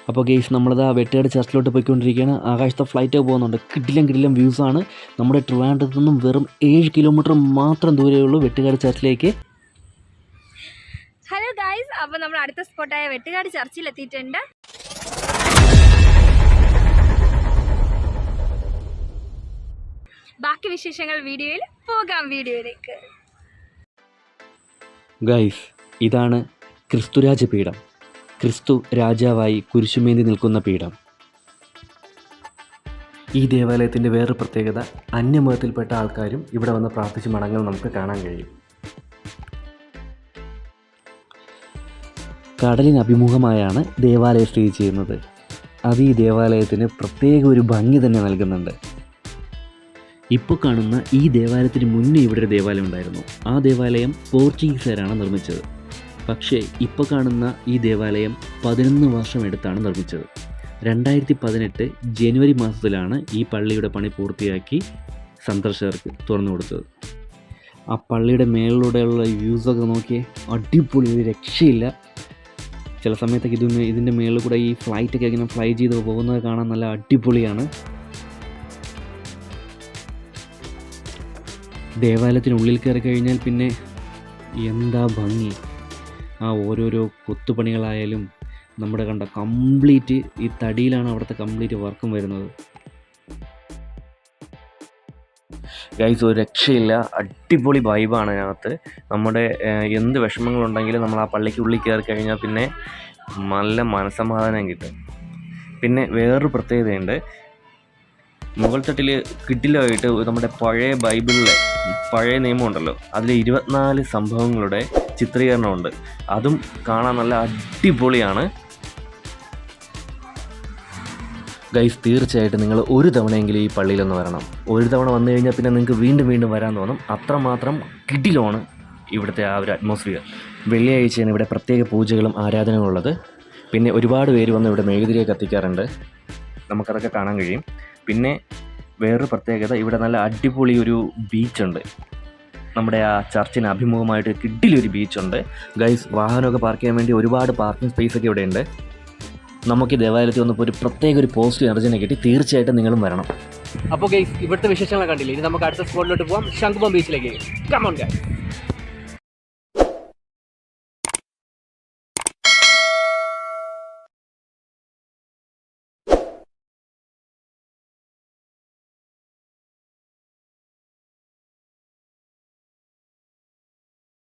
അപ്പോൾ ഗെയ്സ് നമ്മളത് ആ വെട്ടുകാട് ചർച്ചിലോട്ട് പോയിക്കൊണ്ടിരിക്കുകയാണ്. ആകാശത്തെ ഫ്ലൈറ്റ് പോകുന്നുണ്ട്. കിടിലം വ്യൂസാണ്. നമ്മുടെ ട്രിവാൻഡ്രത്ത് നിന്നും വെറും 7 കിലോമീറ്റർ മാത്രം ദൂരമേ വെട്ടുകാട് ചർച്ചിലേക്ക്. ഹലോ ഗായ്സ്, അപ്പോൾ നമ്മൾ അടുത്ത സ്പോട്ടായ വെട്ടുകാട് ചർച്ചിൽ എത്തിയിട്ടുണ്ട്. ബാക്കി വിശേഷങ്ങൾ വീഡിയോയിൽ പോകാം. വീഡിയോയിലേക്ക്. ഗൈസ്, ഇതാണ് ക്രിസ്തുരാജ പീഠം. ക്രിസ്തു രാജാവായി കുരിശുമേന്തി നിൽക്കുന്ന പീഠം. ഈ ദേവാലയത്തിൻ്റെ വേറൊരു പ്രത്യേകത, അന്യമതത്തിൽപ്പെട്ട ആൾക്കാരും ഇവിടെ വന്ന് പ്രാർത്ഥിച്ച് മടങ്ങുന്നത് നമുക്ക് കാണാൻ കഴിയും. കടലിന് അഭിമുഖമായാണ് ദേവാലയം സ്ഥിതി ചെയ്യുന്നത്. അത് ഈ ദേവാലയത്തിന് പ്രത്യേക ഒരു ഭംഗി തന്നെ നൽകുന്നുണ്ട്. ഇപ്പോൾ കാണുന്ന ഈ ദേവാലയത്തിന് മുന്നേ ഇവിടെ ഒരു ദേവാലയം ഉണ്ടായിരുന്നു. ആ ദേവാലയം പോർച്ചുഗീസുകാരാണ് നിർമ്മിച്ചത്. പക്ഷേ ഇപ്പോൾ കാണുന്ന ഈ ദേവാലയം 11 വർഷം എടുത്താണ് നിർമ്മിച്ചത്. 2018 ജനുവരി മാസത്തിലാണ് ഈ പള്ളിയുടെ പണി പൂർത്തിയാക്കി സന്ദർശകർക്ക് തുറന്നു കൊടുത്തത്. ആ പള്ളിയുടെ മേളിലൂടെയുള്ള വ്യൂസൊക്കെ നോക്കിയേ, അടിപൊളി, ഒരു രക്ഷയില്ല. ചില സമയത്തൊക്കെ ഇതിൻ്റെ മേളിൽ കൂടെ ഈ ഫ്ലൈറ്റൊക്കെ ഇങ്ങനെ ഫ്ലൈ ചെയ്ത് പോകുന്നത് കാണാൻ നല്ല അടിപൊളിയാണ്. ദേവാലയത്തിനുള്ളിൽ കയറി കഴിഞ്ഞാൽ പിന്നെ എന്താ ഭംഗി! ആ ഓരോരോ കൊത്തുപണികളായാലും നമ്മുടെ കണ്ട കംപ്ലീറ്റ് ഈ തടിയിലാണ് അവിടുത്തെ കംപ്ലീറ്റ് വർക്കും വരുന്നത്. ഗൈസ്, ഒരു രക്ഷയില്ല, അടിപൊളി വൈബാണ് അതിനകത്ത്. നമ്മുടെ എന്ത് വിഷമങ്ങളുണ്ടെങ്കിലും നമ്മൾ ആ പള്ളിക്ക് ഉള്ളിൽ കയറി കഴിഞ്ഞാൽ പിന്നെ നല്ല മനസ്സമാധാനം കിട്ടും. പിന്നെ വേറൊരു പ്രത്യേകതയുണ്ട്. മുകൾ തട്ടിൽ കിടിലമായിട്ട് നമ്മുടെ പഴയ ബൈബിളിലെ പഴയ നിയമമുണ്ടല്ലോ, അതിൽ 24 സംഭവങ്ങളുടെ ചിത്രീകരണമുണ്ട്. അതും കാണാൻ നല്ല അടിപൊളിയാണ്. ഗൈസ്, തീർച്ചയായിട്ടും നിങ്ങൾ ഒരു തവണയെങ്കിലും ഈ പള്ളിയിലൊന്ന് വരണം. ഒരു തവണ വന്നു കഴിഞ്ഞാൽ പിന്നെ നിങ്ങൾക്ക് വീണ്ടും വരാൻ തോന്നും. അത്രമാത്രം കിടിലമാണ് ഇവിടുത്തെ ആ ഒരു അറ്റ്മോസ്ഫിയർ. വെള്ളിയാഴ്ചയാണ് ഇവിടെ പ്രത്യേക പൂജകളും ആരാധനകളുള്ളത്. പിന്നെ ഒരുപാട് പേര് വന്ന് ഇവിടെ മെഴുകുതിരിയെ കത്തിക്കാറുണ്ട്. നമുക്കതൊക്കെ കാണാൻ കഴിയും. പിന്നെ വേറൊരു പ്രത്യേകത, ഇവിടെ നല്ല അടിപൊളി ഒരു ബീച്ചുണ്ട്. നമ്മുടെ ആ ചർച്ചിന് അഭിമുഖമായിട്ട് കിടിലൊരു ബീച്ചുണ്ട്. ഗൈസ്, വാഹനമൊക്കെ പാർക്ക് ചെയ്യാൻ വേണ്ടി ഒരുപാട് പാർക്കിംഗ് സ്പേസൊക്കെ ഇവിടെ ഉണ്ട്. നമുക്ക് ദേവാലയത്തിൽ വന്നപ്പോൾ ഒരു പ്രത്യേക ഒരു പോസിറ്റീവ് എനർജിനെ കിട്ടി. തീർച്ചയായിട്ടും നിങ്ങളും വരണം. അപ്പോൾ ഗൈസ്, ഇവിടുത്തെ വിശേഷങ്ങൾ കണ്ടില്ലേ, ഇനി നമുക്ക് അടുത്ത സ്പോട്ടിലോട്ട് പോകാം, ശംഖുപം ബീച്ചിലേക്ക്. Come on guys.